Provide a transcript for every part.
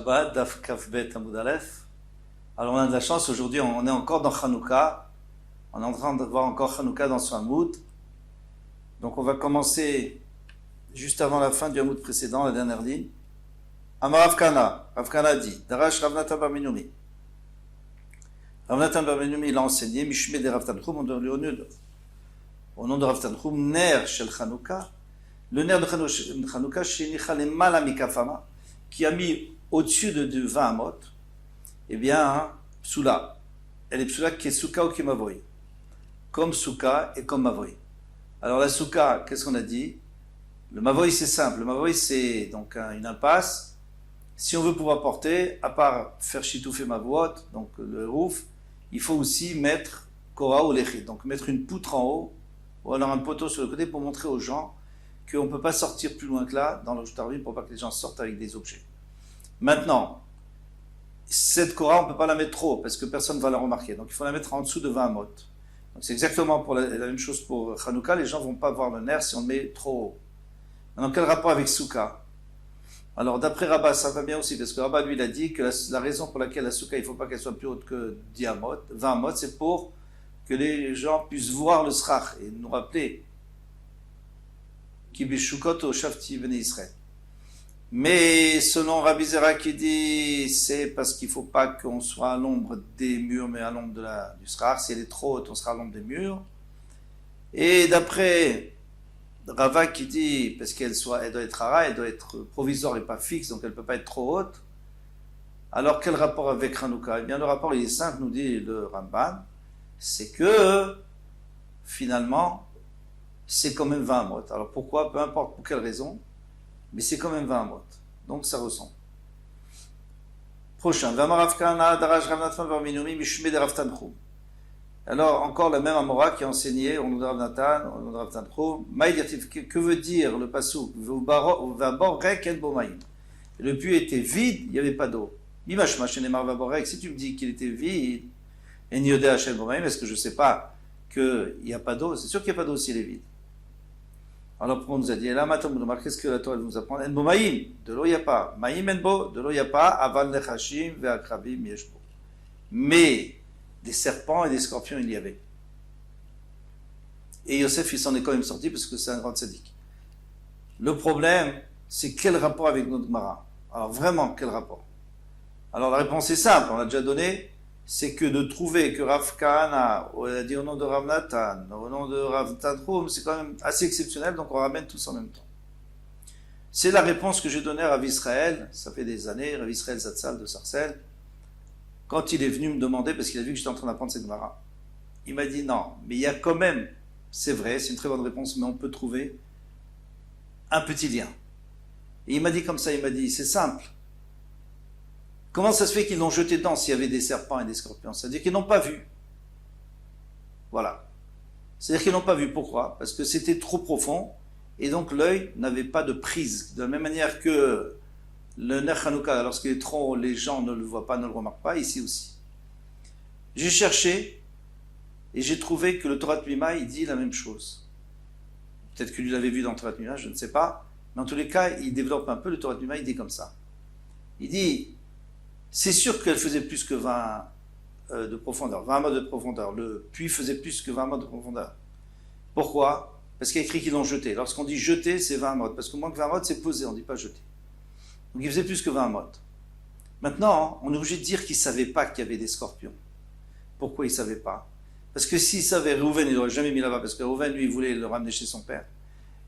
Shabbat, Daf Kafbet Amud Aleph. Alors on a de la chance, aujourd'hui on est encore dans Hanouka. On est en train de voir encore Hanouka dans son Hamoud. Donc on va commencer juste avant la fin du Hamoud précédent, la dernière ligne. Amar Rav Kana dit, Darash Rav Natan bar Minumi. Rav Natan bar Minumi l'a enseigné, Mishmeh de Rav Tanchum, au nom de Rav Tanchum, Ner Shel Hanouka. Le Ner de Hanouka, Shenicha le Malamikafama, qui a mis au-dessus de 20 amot, eh bien, Psula. Elle est Psula qui est Souka ou qui Mavoy. Comme Souka et comme Mavoy. Alors la Souka, qu'est-ce qu'on a dit? Le Mavoy, c'est simple. Le Mavoy, c'est donc une impasse. Si on veut pouvoir porter, à part faire chitouffer Mavouot, donc le rouf, il faut aussi mettre Kora ou Lechid. Donc mettre une poutre en haut, ou alors un poteau sur le côté pour montrer aux gens qu'on ne peut pas sortir plus loin que là dans le Shtarvim pour pas que les gens sortent avec des objets. Maintenant, cette Korah, on ne peut pas la mettre trop parce que personne ne va la remarquer. Donc il faut la mettre en dessous de 20 amot. Donc c'est exactement pour la même chose pour Hanouka. Les gens ne vont pas voir le nerf si on le met trop haut. Maintenant, quel rapport avec Souka? Alors d'après Rabat, ça va bien aussi parce que Rabat lui il a dit que la raison pour laquelle la Souka, il ne faut pas qu'elle soit plus haute que 10 amot, 20 amot, c'est pour que les gens puissent voir le Srach et nous rappeler Ki bishukot au Shafti Bnei Israël. Mais selon Rabbi Zera qui dit c'est parce qu'il ne faut pas qu'on soit à l'ombre des murs mais à l'ombre du Srach. Si elle est trop haute, on sera à l'ombre des murs. Et d'après Rava qui dit parce qu'elle doit être hara, elle doit être provisoire et pas fixe, donc elle ne peut pas être trop haute. Alors quel rapport avec Hanouka? Eh bien le rapport il est simple, nous dit le Ramban, c'est que finalement c'est quand même 20 amot. Alors pourquoi? Peu importe pour quelle raison, mais c'est quand même 20 amot. Donc ça ressemble. Prochain. Alors encore la même Amora qui a enseigné au nom de Rav Natan, au nom de Rav Tanchum. Que veut dire le passouk? Le puits était vide, il n'y avait pas d'eau. Si tu me dis qu'il était vide, est-ce que je ne sais pas qu'il n'y a pas d'eau? C'est sûr qu'il n'y a pas d'eau s'il est vide. Alors pourquoi on nous a dit là maintenant qu'est-ce que la Torah nous apprend? En bo maïm, de l'eau il n'y a pas. Maïm en bo, de l'eau il n'y a pas. Aval nechashim ve akrabim yeshbo. Mais des serpents et des scorpions il y avait. Et Yosef il s'en est quand même sorti parce que c'est un grand tzaddik. Le problème c'est quel rapport avec notre Gemara? Alors vraiment quel rapport? Alors la réponse est simple, on l'a déjà donné. C'est que de trouver que Rav Kahana a dit au nom de Rav Natan, au nom de Rav Tanchum, c'est quand même assez exceptionnel, donc on ramène tous en même temps. C'est la réponse que j'ai donnée à Rav Israël, ça fait des années, Rav Israël Zatzal de Sarcelles, quand il est venu me demander, parce qu'il a vu que j'étais en train d'apprendre cette Gemara. Il m'a dit non, mais il y a quand même, c'est vrai, c'est une très bonne réponse, mais on peut trouver un petit lien. Et il m'a dit comme ça, il m'a dit, c'est simple. Comment ça se fait qu'ils l'ont jeté dedans s'il y avait des serpents et des scorpions? C'est-à-dire qu'ils n'ont pas vu. Voilà. C'est-à-dire qu'ils n'ont pas vu. Pourquoi? Parce que c'était trop profond et donc l'œil n'avait pas de prise. De la même manière que le Ner Hanouka, lorsqu'il est trop haut, les gens ne le voient pas, ne le remarquent pas, ici aussi. J'ai cherché et j'ai trouvé que le Torah Tmima, il dit la même chose. Peut-être que lui l'avait vu dans le Torah Tmima, je ne sais pas. Mais en tous les cas, il développe un peu le Torah Tmima, il dit comme ça. Il dit... C'est sûr qu'elle faisait plus que 20 de profondeur, 20 mètres de profondeur. Le puits faisait plus que 20 mètres de profondeur. Pourquoi? Parce qu'il y a écrit qu'ils l'ont jeté. Lorsqu'on dit jeter, c'est 20 mètres. Parce que moins que 20 mètres, c'est posé, on ne dit pas jeter. Donc il faisait plus que 20 mètres. Maintenant, on est obligé de dire qu'ils ne savaient pas qu'il y avait des scorpions. Pourquoi ils ne savaient pas? Parce que s'ils savaient, Reuven, il n'aurait jamais mis là-bas. Parce que Reuven, lui, il voulait le ramener chez son père.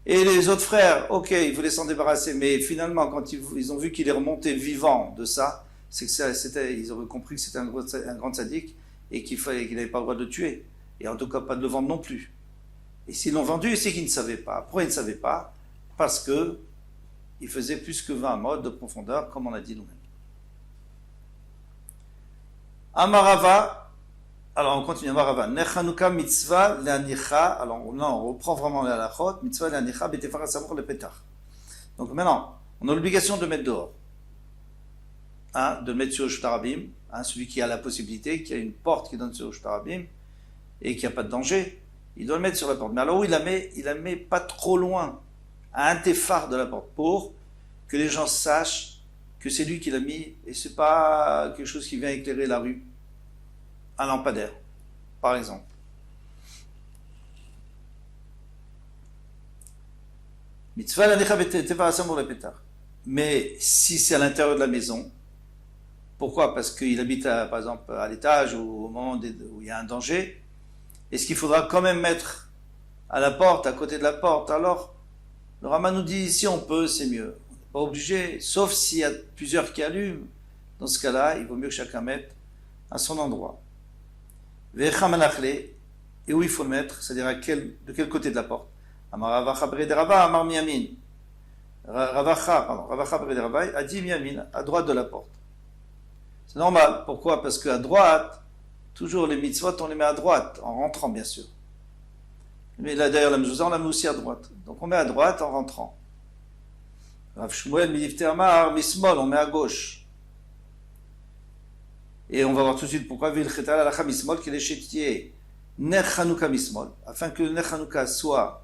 Et les autres frères, ok, ils voulaient s'en débarrasser. Mais finalement, quand ils ont vu qu'il est remonté vivant de ça, c'est que ils auraient compris que c'était un grand tzaddik et qu'il n'avait pas le droit de le tuer. Et en tout cas, pas de le vendre non plus. Et s'ils l'ont vendu, c'est qu'ils ne savaient pas. Pourquoi ils ne savaient pas? Parce qu'il faisait plus que 20 amot de profondeur, comme on a dit nous-mêmes. Amarava, alors on continue, Amarava, Nechanuka mitzvah le'anicha, alors là on reprend vraiment les halachot, mitzvah le'anicha betefara samor le petach. Donc maintenant, on a l'obligation de mettre dehors. De le mettre sur le Shtarabim, celui qui a la possibilité, qui a une porte qui donne sur le Shtarabim, et qui n'a pas de danger, il doit le mettre sur la porte. Mais alors où il la met pas trop loin, à un téphare de la porte, pour que les gens sachent que c'est lui qui l'a mis, et c'est pas quelque chose qui vient éclairer la rue. Un lampadaire, par exemple. Mitzvah l'anicha teva asamur le pétard. Mais si c'est à l'intérieur de la maison, pourquoi? Parce qu'il habite, par exemple, à l'étage ou au moment où il y a un danger. Est-ce qu'il faudra quand même mettre à la porte, à côté de la porte? Alors, le Rama nous dit, si on peut, c'est mieux. On n'est pas obligé, sauf s'il y a plusieurs qui allument. Dans ce cas-là, il vaut mieux que chacun mette à son endroit. Et où il faut le mettre, c'est-à-dire de quel côté de la porte? Ravacha a dit miyamin, à droite de la porte. C'est normal. Pourquoi? Parce qu'à droite, toujours les mitzvot, on les met à droite, en rentrant bien sûr. Mais là d'ailleurs la mezouza, on la met aussi à droite. Donc on met à droite en rentrant. Rav Shmuel midifte amar mismol, on met à gauche. Et on va voir tout de suite pourquoi vil chetal alacha mismol qu'il est chétier ner chanouka mismol, afin que le ner chanouka soit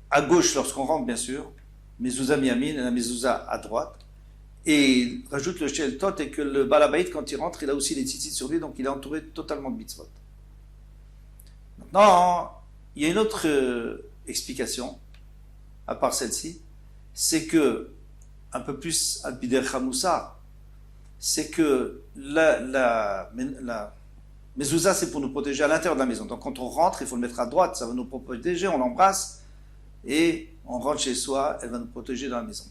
à gauche lorsqu'on rentre bien sûr, mezouza miyamin et la mezouza à droite. Et rajoute le shel tot et que le balabait quand il rentre, il a aussi les tzitzit sur lui, donc il est entouré totalement de mitzvot. Maintenant, il y a une autre explication, à part celle-ci, c'est que, un peu plus al-bider chamoussa, c'est que la mezouza, c'est pour nous protéger à l'intérieur de la maison. Donc quand on rentre, il faut le mettre à droite, ça va nous protéger, on l'embrasse, et on rentre chez soi, elle va nous protéger dans la maison.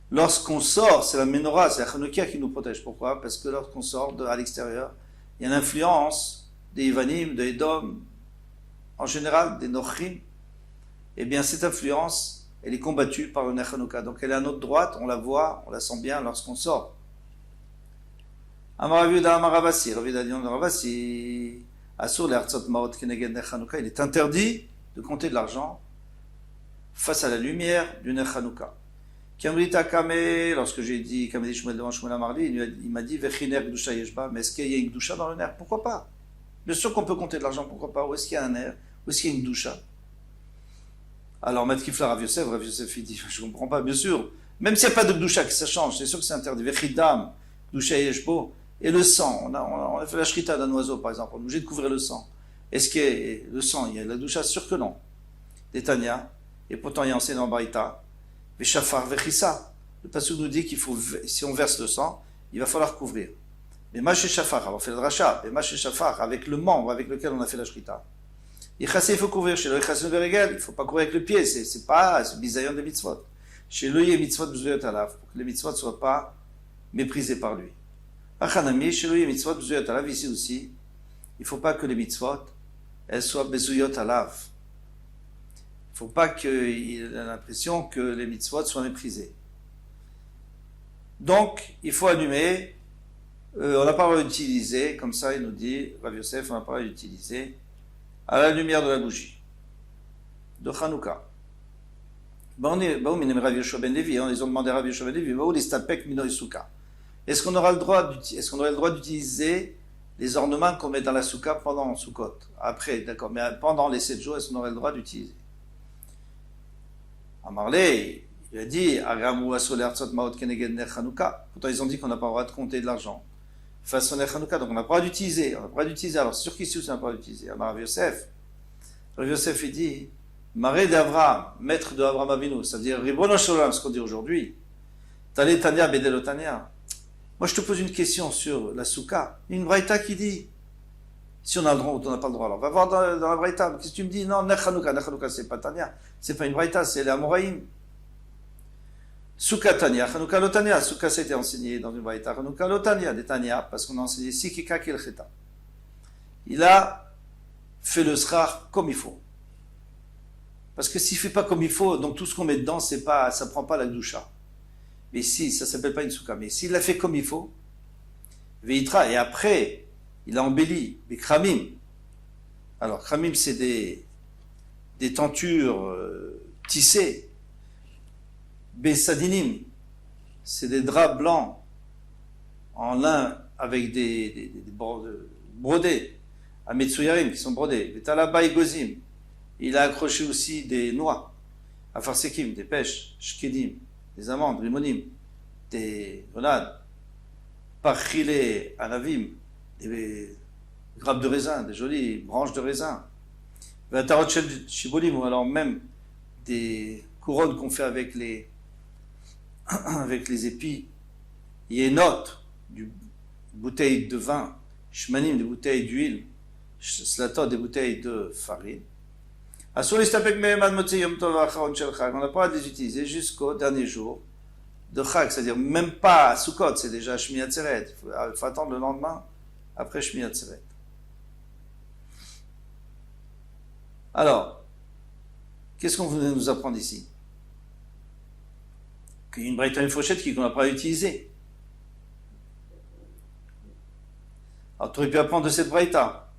Lorsqu'on sort, c'est la menorah, c'est la Hanouka qui nous protège. Pourquoi? Parce que lorsqu'on sort à l'extérieur, il y a l'influence des Ivanim, des Edom, en général des Nochrim. Et bien cette influence, elle est combattue par le Ner Hanouka. Donc elle est à notre droite, on la voit, on la sent bien lorsqu'on sort. Amaraviuda Amaravasi, Ravidadion Ravasi, Asur l'Artsot Maot Keneged Ner Hanouka, il est interdit de compter de l'argent face à la lumière du Ner Hanouka. Kamrita Kame, lorsque j'ai dit Kamedi Shmuel devant Shmuel Amarli, il m'a dit Vechiner Gdusha Yeshba, mais est-ce qu'il y a une Gdusha dans le nerf? Pourquoi pas? Bien sûr qu'on peut compter de l'argent, pourquoi pas? Où est-ce qu'il y a un nerf? Où est-ce qu'il y a une Gdusha? Alors, Maître Kifla Rav Yosef, il dit je ne comprends pas, bien sûr. Même s'il n'y a pas de Gdusha, que ça change, c'est sûr que c'est interdit. Vechidam, Gdusha Yeshbo, et le sang. On a fait la shrita d'un oiseau, par exemple, on est obligé de couvrir le sang. Est-ce qu'il y a le sang, il y a la Gdusha? Sûr que non. Des Tanya, et pourtant il y a enseigné dans Baïta. Veshafar vechissa. Le passage nous dit qu'il faut, si on verse le sang, il va falloir couvrir. Mais maché shafar, on fait le dracha. Mais maché shafar, avec le membre avec lequel on a fait la shrita. Yichassé, il faut couvrir. Chez le yichassé verigel, il ne faut pas couvrir avec le pied. C'est bisayon de mitzvot. Chez le yé mitzvot bzuyot alav, pour que les mitzvot ne soient pas méprisés par lui. Achanami, chez le yé mitzvot bzuyot alav, ici aussi, il ne faut pas que les mitzvot, elles soient bezuyot alav. Il ne faut pas qu'il ait l'impression que les mitzvot soient méprisés. Donc, il faut allumer. On n'a pas le droit d'utiliser, comme ça il nous dit, Rav Yosef, on n'a pas le droit d'utiliser à la lumière de la bougie, de Hanouka. Ils ont demandé à Rav Yoshua ben Levi, est-ce qu'on aurait le droit d'utiliser les ornements qu'on met dans la souka pendant Sukkot? Après, d'accord, mais pendant les 7 jours, est-ce qu'on aurait le droit d'utiliser? Amarlé, il a dit, pourtant ils ont dit qu'on n'a pas le droit de compter de l'argent. Façon Chanouka, donc on n'a pas le droit d'utiliser. On n'a pas le droit d'utiliser. Alors sur qui ici on n'a pas le droit d'utiliser? Rav Yosef. Rav Yosef il dit, Maré d'Avraham, maître de Avraham Avinu, c'est-à-dire Ribono Sholem, ce qu'on dit aujourd'hui. Tane Tanya Bedelo Tanya. Moi je te pose une question sur la souka. Une braïta qui dit, si on a le droit ou on n'a pas le droit. Alors va voir dans la braïta. Qu'est-ce que tu me dis? Non, Ner Chanouka c'est pas Tanya. C'est pas une braïta, c'est les Amoraïm. Souka Tanya, Chanouka Lotania. Souka, ça a été enseigné dans une braïta. Chanouka Lotania, des Tanya, parce qu'on a enseigné Sikika Kelcheta. Il a fait le srar comme il faut. Parce que s'il ne fait pas comme il faut, donc tout ce qu'on met dedans, ça ne prend pas la gdusha. Mais si, ça ne s'appelle pas une souka. Mais s'il l'a fait comme il faut, Veitra, et après, il a embelli, des kramim. Alors, kramim, c'est des tentures tissées. Besadinim, c'est des draps blancs en lin avec des brodés. Ametsuyarim, qui sont brodés. Betalaba Gozim, il a accroché aussi des noix. Afarsekim, des pêches. Shkedim, des amandes, rimonim. voilà, parchilé anavim, des grappes de raisin, des jolies branches de raisin. Tarot shibolim, ou alors même des couronnes qu'on fait avec les épis. Yenot, du bouteilles de vin, shmanim, des bouteilles d'huile, slatot, des bouteilles de farine. On n'a pas à les utiliser jusqu'au dernier jour de Chag, c'est-à-dire même pas à Sukkot, c'est déjà Shmini Atzeret. Il faut attendre le lendemain après Shmini Atzeret. Alors, qu'est-ce qu'on voulait nous apprendre ici? Qu'il y a une braïta, une fourchette qu'on n'a pas utilisée. Alors, tu aurais pu apprendre de cette braïta.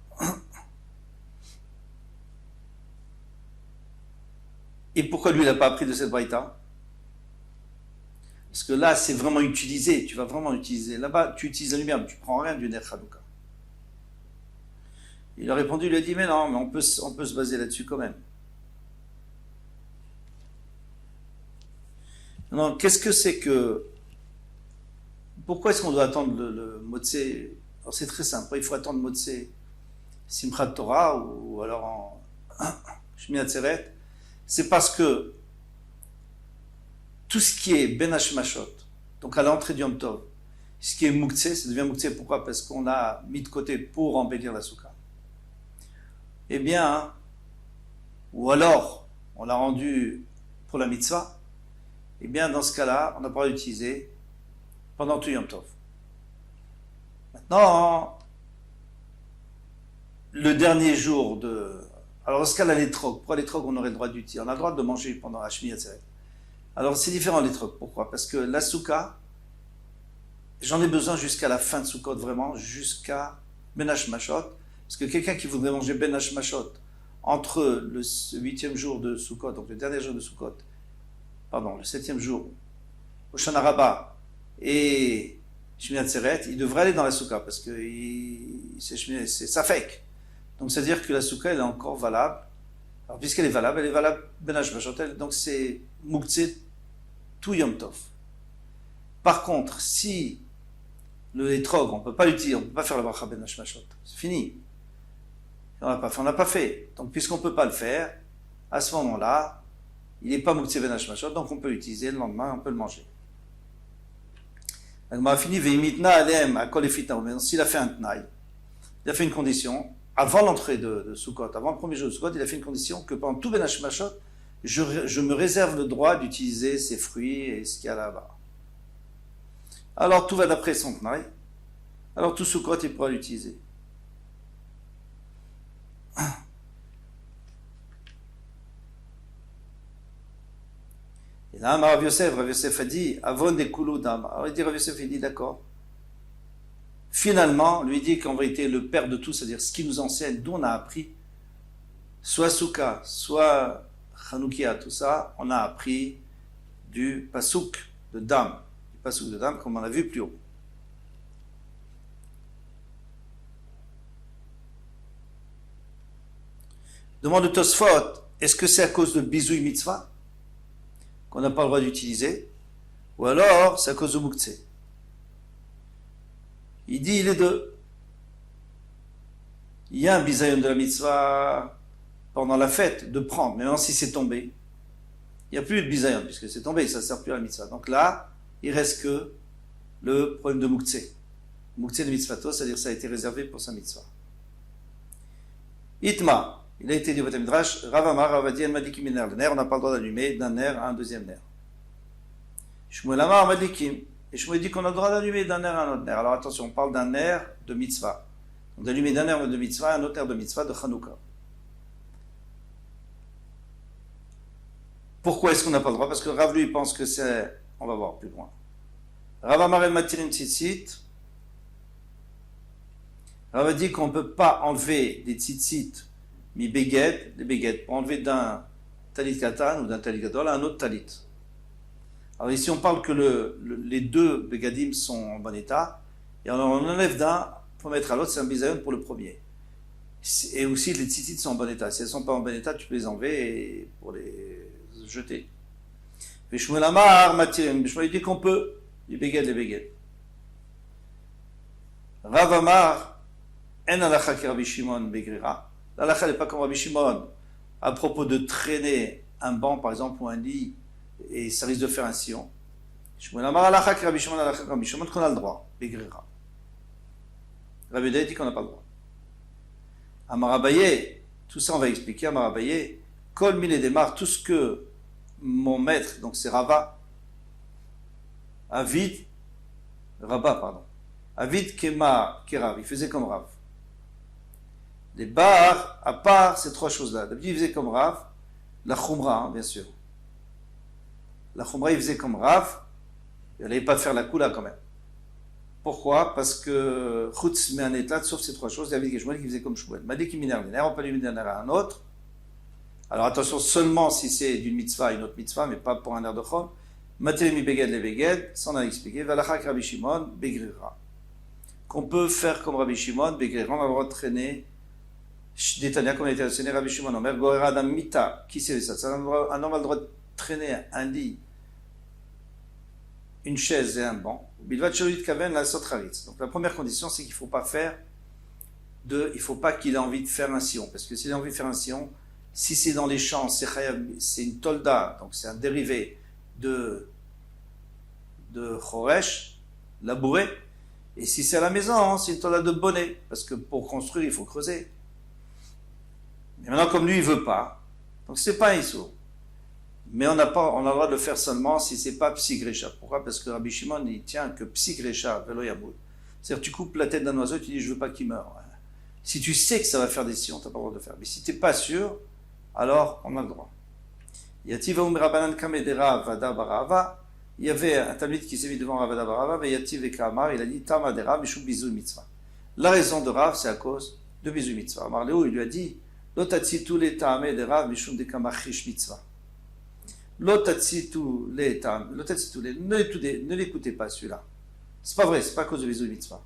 Et pourquoi lui, il n'a pas appris de cette braïta? Parce que là, c'est vraiment utilisé. Tu vas vraiment utiliser. Là-bas, tu utilises la lumière, mais tu ne prends rien du Ner Hanouka. Il a répondu, il a dit, mais non, mais on peut se baser là-dessus quand même. Non, qu'est-ce que c'est que... Pourquoi est-ce qu'on doit attendre le Motsé? Alors c'est très simple, il faut attendre Motsé Simchat Torah ou alors en Shmini Atzeret. C'est parce que tout ce qui est Ben Hashmashot, donc à l'entrée du Yom Tov, ce qui est Mouktsé, ça devient Mouktsé, pourquoi? Parce qu'on a mis de côté pour embellir la Souka. Eh bien, ou alors, on l'a rendu pour la mitzvah, eh bien, dans ce cas-là, on n'a pas utilisé pendant tout Yom Tov. Maintenant, le dernier jour de... Alors, dans ce cas-là, les trocs. Pourquoi les trocs, on aurait le droit d'utiliser? On a le droit de manger pendant la Shmini Atzeret. Alors, c'est différent, les trocs. Pourquoi? Parce que la souka, j'en ai besoin jusqu'à la fin de Sukkot, vraiment, jusqu'à Ben Hashmashot. Parce que quelqu'un qui voudrait manger Ben Hashmashot entre le 8e jour de Sukkot, donc le dernier jour de Sukkot, pardon, le 7e jour, Hoshana Rabbah et Shmini Atzeret, il devrait aller dans la souka parce que c'est safek. Donc c'est-à-dire que la souka, elle est encore valable. Alors puisqu'elle est valable Ben Hashmashot, donc c'est Mouktsé tout Yom Tov. Par contre, si le étrog, on ne peut pas l'utiliser, on ne peut pas faire la bracha Ben Hashmashot, c'est fini. On n'a pas fait. Donc puisqu'on ne peut pas le faire, à ce moment-là, il n'est pas Mouktsé Ben Hashmashot, donc on peut l'utiliser le lendemain, on peut le manger. Donc, on a fini, s'il a fait un tnaï, il a fait une condition, avant l'entrée de Sukkot, avant le premier jour de Sukkot, il a fait une condition que pendant tout Ben Hashmashot, je me réserve le droit d'utiliser ces fruits et ce qu'il y a là-bas. Alors tout va d'après son tnaï, alors tout Sukkot, il pourra l'utiliser. Et là, Rav Yosef a dit, Avon des Kouloudam. Alors il dit, Rav Yosef, il dit, d'accord. Finalement, lui dit qu'en vérité, le père de tout, c'est-à-dire ce qui nous enseigne, d'où on a appris, soit Souka, soit Chanoukia, tout ça, on a appris du Pasouk de Dam. Du Pasouk de Dam, comme on a vu plus haut. Demande de Tosfot, est-ce que c'est à cause de Bisouy Mitzvah qu'on n'a pas le droit d'utiliser, ou alors c'est à cause de Mouktsé? Il dit les deux. Il y a un bisayon de la mitzvah pendant la fête de prendre, mais même si c'est tombé, il n'y a plus de bisayon, puisque c'est tombé, ça ne sert plus à la mitzvah. Donc là, il reste que le problème de Mouktsé. Mouktsé de mitzvato, c'est-à-dire ça a été réservé pour sa mitzvah. Itma. Il a été dit au Beth Midrash, Rav Amar, Rav Adi, Madikim ner. Le ner, on n'a pas le droit d'allumer d'un ner à un deuxième ner. Shmuel Amar, Madikim. Et Shmuel dit qu'on a le droit d'allumer d'un ner à un autre ner. Alors attention, on parle d'un ner de mitzvah. On d'allumer d'un ner de mitzvah à un autre ner de mitzvah de Chanukah. Pourquoi est-ce qu'on n'a pas le droit? Parce que Rav lui pense que c'est... On va voir plus loin. Rav Amar el Matirin Tzitzit. Rav dit qu'on ne peut pas enlever des tzitzit mi béguet, des béguettes, pour enlever d'un talit katan ou d'un talit gadol à un autre talit. Alors ici on parle que les deux bégadim sont en bon état, et on enlève d'un pour mettre à l'autre, c'est un bisayon pour le premier. Et aussi les tzitzit sont en bon état. Si elles ne sont pas en bon état, tu peux les enlever et pour les jeter. Mais Shmuel Amar, Shmuel dit qu'on peut du Beged le Beged. Rav Amar, En halacha ki Rabbi Shimon begrira. L'halacha n'est pas comme Rabbi Shimon à propos de traîner un banc, par exemple, ou un lit, et ça risque de faire un sillon. Shmuel Amar halacha ki Rabbi Shimon, halacha ki Rabbi Shimon, qu'on a le droit, begrira. Rabbi Yehuda dit qu'on n'a pas le droit. Amar Abaye, tout ça on va expliquer. Amar Abaye, Kol mine démarre, tout ce que mon maître, donc c'est Rava, Avid, Rabba, pardon, Avid Kema Kerav, il faisait comme Rav. Les bars, à part ces trois choses-là, d'habitude il faisait comme Rav, la Khumra, hein, bien sûr. La Khumra, il faisait comme Rav, il n'allait pas faire la Kula quand même. Pourquoi? Parce que Chutz met un état, sauf ces trois choses, David et Shmuel qui faisait comme Shmuel. M'a dit qu'il minère, on peut lui minère à un autre. Alors attention, seulement si c'est d'une mitzvah à une autre mitzvah, mais pas pour un air de chol. Matémi beged le beged, ça on a expliqué. Valachak Rabbi Shimon, begrira. Qu'on peut faire comme Rabbi Shimon, begrira, on a le droit de traîner. Détania, comme il a été enseigné Rabbi Shimon, Omer, Gorera Adam Mita, qui c'est ça? Un homme a le droit de traîner un lit, une chaise et un banc. Bilvat Sheruit Kaven, la Sotraritz. Donc la première condition, c'est qu'il ne faut pas il ne faut pas qu'il ait envie de faire un sillon. Parce que s'il a envie de faire un sillon, si c'est dans les champs, c'est une tolda, donc c'est un dérivé de Choresh, labouré. Et si c'est à la maison, c'est une tolda de bonnet. Parce que pour construire, il faut creuser. Mais maintenant, comme lui, il ne veut pas, donc c'est pas un issour. Mais on a le droit de le faire seulement si c'est pas psigrecha. Pourquoi? Parce que Rabbi Shimon, il tient que psigrecha, velo yamoud. C'est-à-dire, tu coupes la tête d'un oiseau, tu dis, je veux pas qu'il meure. Si tu sais que ça va faire des sillons, tu n'as pas le droit de le faire. Mais si tu n'es pas sûr, alors on a le droit. Il y avait un talmid qui s'est mis devant Ravada Barava, et Yativ et Kamar, il a dit, Tama de Rav, Mishum Bizou Mitzvah. La raison de Rav, c'est à cause de Bizou Mitzvah. Amar Léo, il lui a dit, Lotatsi tous les Tamé de Rav, Mishum de Kamachish Mitzvah. Ne l'écoutez pas celui-là. C'est pas vrai, c'est pas à cause de Bizou Mitzvah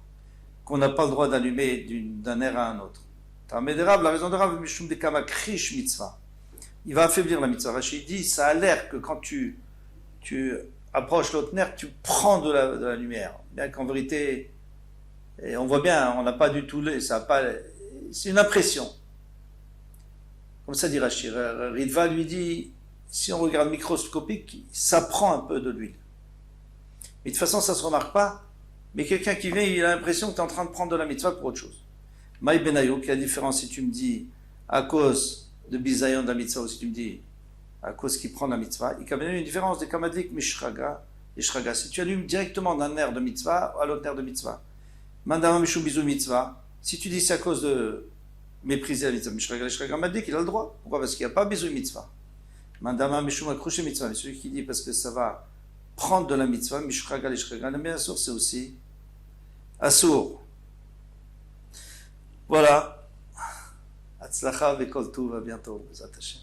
qu'on n'a pas le droit d'allumer d'un air à un autre. Tamé de Rav, la raison de Rav, Mishum de Kamachish Mitzvah. Il va affaiblir la mitzvah. Rachid dit, ça a l'air que quand tu approches l'autre nerf, tu prends de la lumière. Bien qu'en vérité, et on voit bien, on n'a pas du tout, c'est une impression. Comme ça dit Rachid. Ritva lui dit, si on regarde microscopique, ça prend un peu de l'huile. Mais de toute façon, ça ne se remarque pas. Mais quelqu'un qui vient, il a l'impression que tu es en train de prendre de la mitzvah pour autre chose. Maï Benayo, quelle est la différence si tu me dis, à cause de bisayon de la mitzvah, ou si tu me dis, à cause qu'il prend la mitzvah, il y a une différence de kamadlik mishraga et shraga. Si tu allumes directement d'un air de mitzvah à l'autre air de mitzvah, mandama mishum bizou mitzvah, si tu dis c'est à cause de mépriser la mitzvah, mishraga et shraga, madlik, il a le droit. Pourquoi? Parce qu'il n'y a pas bizou mitzvah. Mandama mishum accroché mitzvah, mais celui qui dit parce que ça va prendre de la mitzvah, mishraga et shraga, bien sûr, c'est aussi assour. Voilà. Hatzlacha vekol tuv, à bientôt, Bezat Hashem.